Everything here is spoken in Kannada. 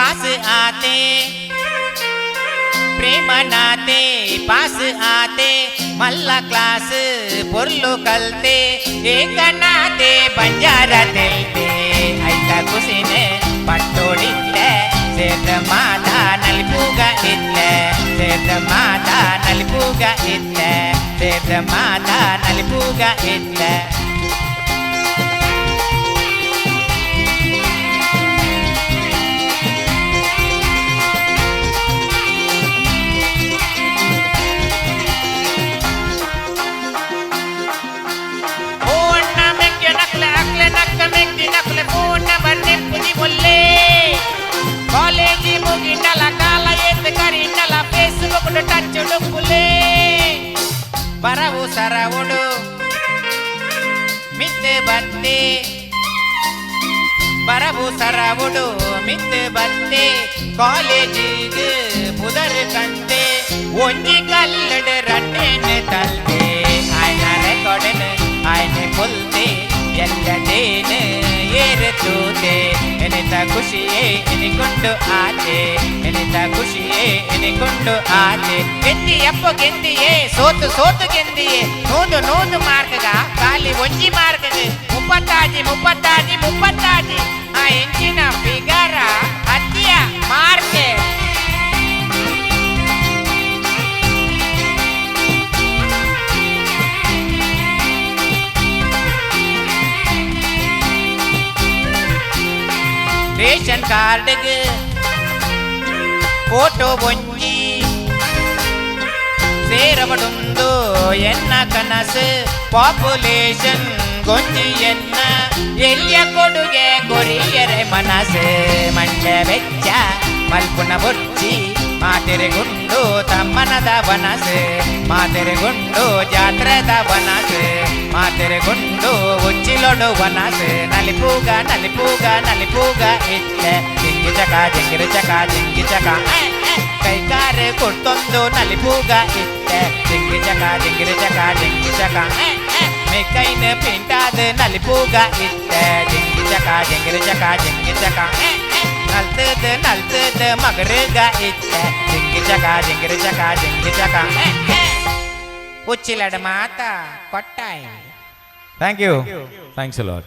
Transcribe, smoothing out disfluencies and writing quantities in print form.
पास आते प्रेम नाते पास आते मल्ला क्लास पुर्लू कलते एक नाते बंजारा तेलते ऐसा कुसिने पट्टोडिल्ले सेद माता नलपुगा इल्ले सेद माता नलपुगा इल्ले सेद माता नलपुगा इल्ले ಕಾಲೇಜಿ ಮುಗಿನಲ ಕಾಲ ಎದ್ದು ಕರಿನಲ ಫೇಸ್ಬುಕ್ ಟಚ್ ಡುಕ್ಕುಲೆ ಬರವು ಸರವುಡು ಮಿತ್ತೆ ಬತ್ತೆ ಬರವು ಸರವುಡು ಮಿತ್ತೆ ಬತ್ತೆ ಕಾಲೇಜಿಗೆ ಪುದರ್ ಕಂತೆ ಒಂಜಿ ಕಲ್ಲಡ ರಟ್ಟೆನೆ ತಲ್ತೆ ಆಯ್ನ ರೆಕಾರ್ಡನ್ ಆಯ್ನೆ ಕೊಲ್ತೆ ಎಲ್ಲದೇನೆ ಏರುತ್ತೂತೆ ಎನಿತ ಖುಷಿಯೇ ಎನಿಕೊಂಡು ಆತೆ ಎನಿತ ಖುಷಿಯೇ ಎನಿಕೊಂಡು ಆತೆ ಗೆಂದಿಯಪ್ಪ ಗೆಂದಿಯೇ ಸೋತು ಸೋತು ಗೆಂದಿಯೇ ನೂದು ನೂದು ಮಾರ್ಗಗ ಖಾಲಿ ಒಂಜಿ ಮಾರ್ಗಗ ಮುಪ್ಪತ್ತಾಜಿ ಆ ಎಂಚಿನ ಫಿಗರ ಹತ್ತಿಯ ಮಾರ್ಕೆ ರೇಷನ್ ಕಾರ್ಡ್ಗೆ ಫೋಟೋ ಒಂಜಿ ಸೇರಬಡುಂದು ಎನ್ನ ಕನಸು ಪಾಪ್ಯುಲೇಷನ್ ಗೊಂಜಿ ಎನ್ನ ಎಲ್ಲಿಯ ಕೊಡುಗೆ ಕೊರಿಯರೆ ಮನಸ್ಸು ಮಂಡ್ಯ ವೆಚ್ಚ ಮಲ್ಪುನ ಬೊಚ್ಚಿ ಮಾತೆರೆಗುಂಡು ತಮ್ಮನದ ಬನಸು ಮಾತೆರೆಗುಂಡು ಜಾತ್ರೆದ ಬನಸು ಮಾತೆರೆಗುಂಡು ಉಚ್ಚಿಲೊಡು ಬನಸು ನಲಿಪೂಗ ನಲಿಪೂಗ ನಲಿಪೂಗ ಇತ್ತೆ ಜಿಂಗಿ ಚಕ ಜಿಂಗಿರು ಚಕ ಜಿಂಗಿ ಚಕ ಕೈಕಾರೆ ಕೊಟ್ಟೊಂದು ನಲಿಪೂಗ ಇತ್ತೆ ಜಿಂಗಿ ಚಕ ಜಿಂಗಿರು ಚಕ ಜಿಂಗಿ ಚಕ ಮೇಕೈನ ಪಿಂಟಾದ ನಲಿಪೂಗ ಇತ್ತೆ ಜಿಂಗಿ ಚಕ ಜಿಂಗಿರು ಚಕ ಜಿಂಗಿ ಚಕ ನಲ್ತದ ಮಗರುಗ ಇತ್ತೆ ಜಿಂಗಿ ಚಕ ಜಿಂಗಿರು ಚಕ ಜಿಂಗಿ ಚಕ ಉಚ್ಚಿಲಡ ಮಾತ ಕೊಟ್ಟಾಯಿ. Thank you thanks a lot.